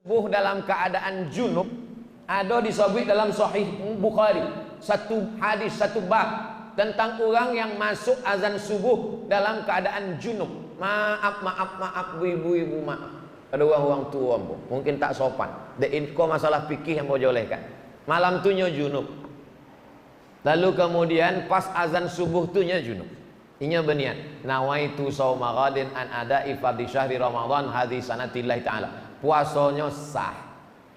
Subuh dalam keadaan junub ada disebut dalam Sahih Bukhari, satu hadis, satu bab tentang orang yang masuk azan subuh dalam keadaan junub. Maaf ibu-ibu, maaf. Ada orang tua mungkin tak sopan. Kau masalah fikih yang mau jolehkan. Malam tu nya junub. Lalu kemudian pas azan subuh tu nya junub. Inya berniat, nawaitu shauma ghadin an ada'i fardhi syahri Ramadan hadis sanatillahi ta'ala. Puasanya sah.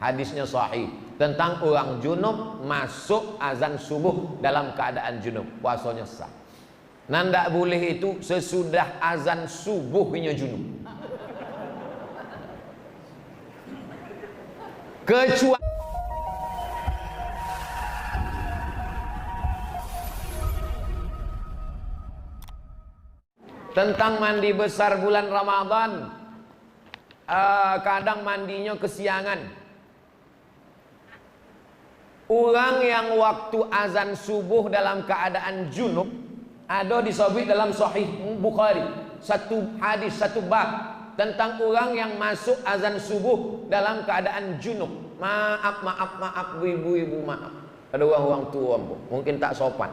Hadisnya sahih tentang orang junub masuk azan subuh dalam keadaan junub, puasanya sah. Nanda boleh itu sesudah azan subuhnya junub. Kecuali tentang mandi besar bulan Ramadan. Kadang mandinya kesiangan. Orang yang waktu azan subuh dalam keadaan junub ada disebut dalam Sahih Bukhari, satu hadis, satu bab tentang orang yang masuk azan subuh dalam keadaan junub. Maaf ibu-ibu, maaf. Ada orang tua mungkin tak sopan.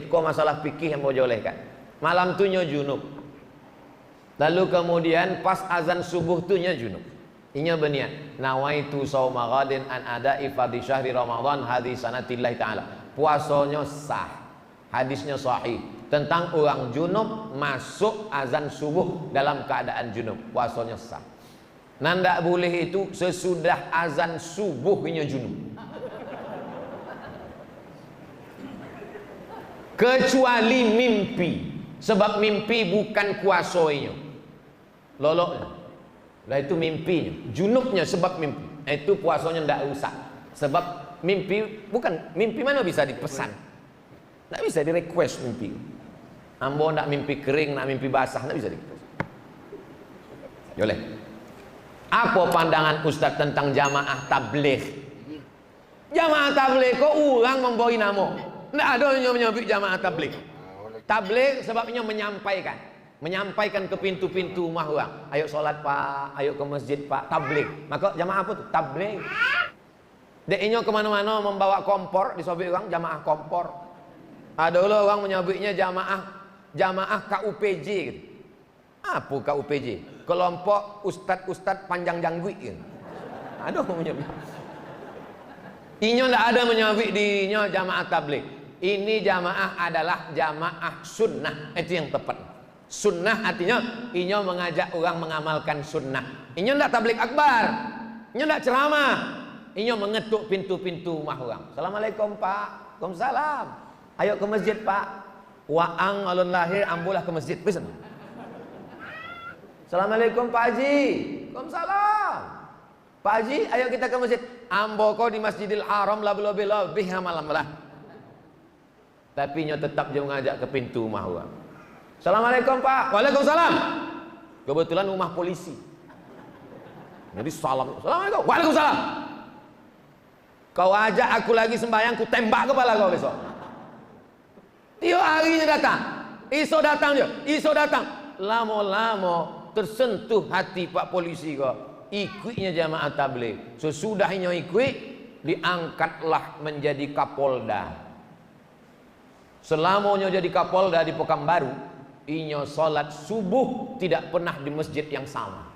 Kau masalah fikih yang mau jolehkan. Malam tu nya junub. Lalu kemudian pas azan subuh tu nya junub. Inya berniat, nawaitu shauma ghadin an ada'i fardhi syahri Ramadan hadis sanatillahi ta'ala. Puasanya sah. Hadisnya sahih tentang orang junub masuk azan subuh dalam keadaan junub, puasanya sah. Nanda boleh itu sesudah azan subuhnya junub. Kecuali mimpi. Sebab mimpi bukan kuasanya. Loloknya. Lah itu mimpinya, junubnya sebab mimpi. Itu puasanya ndak rusak. Sebab mimpi bukan mimpi, mana bisa dipesan. Ndak bisa di request mimpi. Ambo ndak mimpi kering, ndak mimpi basah, ndak bisa di request. Boleh. Apa pandangan Ustaz tentang jamaah tabligh? Jamaah tabligh kok orang membawa nama. Ndak ada yang menyebut jamaah tabligh. Tabligh sebabnya menyampaikan ke pintu-pintu rumah orang. Ayo sholat pak, ayo ke masjid pak, tabligh. Maka jamaah apa tuh? Tabligh. Deknya kemana-mana membawa kompor, disebut orang jamaah kompor. Ada orang menyebutnya jamaah KUPJ gitu. Apa KUPJ? Kelompok ustad-ustad panjang janggut gitu. Ada orang menyebut. Inya tidak ada menyebut dirinya jamaah tabligh. Ini jamaah adalah jamaah sunnah. Itu yang tepat. Sunnah artinya inya mengajak orang mengamalkan sunnah. Inya tidak tabligh akbar, inya tidak ceramah, inya mengetuk pintu-pintu rumah orang. Assalamualaikum pak, waalaikumsalam. Ayo ke masjid pak. Waang alun lahir ambulah ke masjid. Pesan. Assalamualaikum pak Haji. Waalaikumsalam. Pak Haji, ayo kita ke masjid. Ambo kau di Masjidil Haram lebih malam lah. Tapi inya tetap dia mengajak ke pintu rumah orang. Assalamualaikum pak. Waalaikumsalam. Kebetulan rumah polisi. Jadi salam. Assalamualaikum. Waalaikumsalam. Kau ajak aku lagi sembahyang, ku tembak kepala kau besok. Tiap harinya datang. Iso datang dia. Iso datang. Lama-lama tersentuh hati pak polisi kau. Ikutnya jamaah tabligh. Sesudahnya ikut, diangkatlah menjadi Kapolda. Selamanya jadi Kapolda di Pekanbaru. Inya salat subuh tidak pernah di masjid yang sama.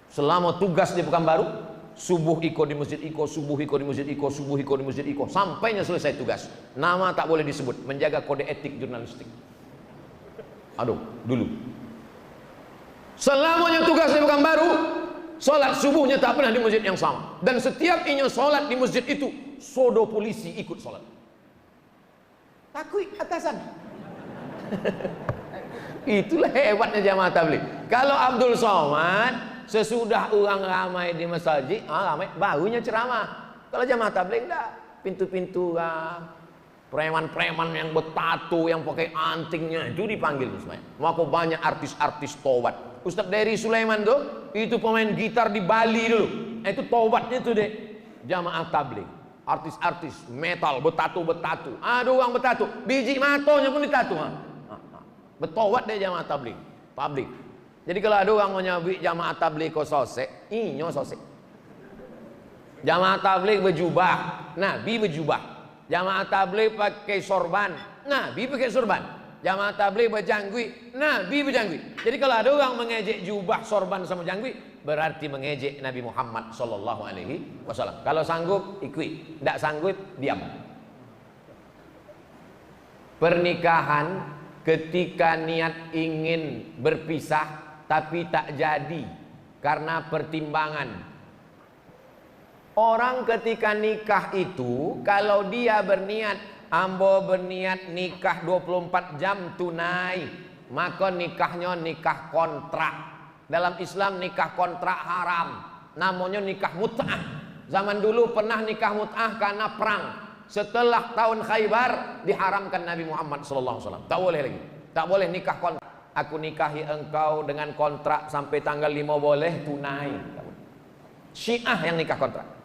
Selama tugas di Pekanbaru, subuh ikut di masjid iko, subuh ikut di masjid iko, subuh ikut di masjid iko, sampainya selesai tugas. Nama tak boleh disebut, menjaga kode etik jurnalistik. Aduh, dulu. Selamanya tugas di Pekanbaru, salat subuhnya tak pernah di masjid yang sama. Dan setiap inya salat di masjid itu, sodo polisi ikut salat. Takut atasan. Itulah hebatnya jamaah tabligh. Kalau Abdul Somad sesudah orang ramai di masjid, ramai barunya ceramah. Kalau jamaah tabligh enggak, pintu-pintu preman-preman yang bertato, yang pakai antingnya itu dipanggil semuanya. Maka banyak artis-artis tobat. Ustaz Dery Sulaiman tuh, itu pemain gitar di Bali dulu. Itu tobatnya tuh deh jamaah tabligh. Artis-artis metal bertato. Ada orang bertato, biji matonya pun ditato. Bertobat dia jamaah tabligh. Jadi kalau ada orang menyabik jamaah tabligh ko sosek, inyo sosek. Jamaah tabligh berjubah, Nabi berjubah. Jamaah tabligh pakai sorban, Nabi pakai sorban. Jamaah tabligh berjanggut, Nabi berjanggut. Jadi kalau ada orang mengejek jubah, sorban sama janggut, berarti mengejek Nabi Muhammad sallallahu alaihi wasallam. Kalau sanggup ikut, tidak sanggup diam. Pernikahan ketika niat ingin berpisah tapi tak jadi karena pertimbangan. Orang ketika nikah itu, kalau dia berniat, ambo berniat nikah 24 jam tunai, maka nikahnya nikah kontrak. Dalam Islam nikah kontrak haram, namanya nikah mut'ah. Zaman dulu pernah nikah mut'ah karena perang. Setelah tahun Khaybar diharamkan Nabi Muhammad SAW. Tak boleh lagi, tak boleh nikah kontrak. Aku nikahi engkau dengan kontrak sampai tanggal 5 boleh tunai. Syiah yang nikah kontrak.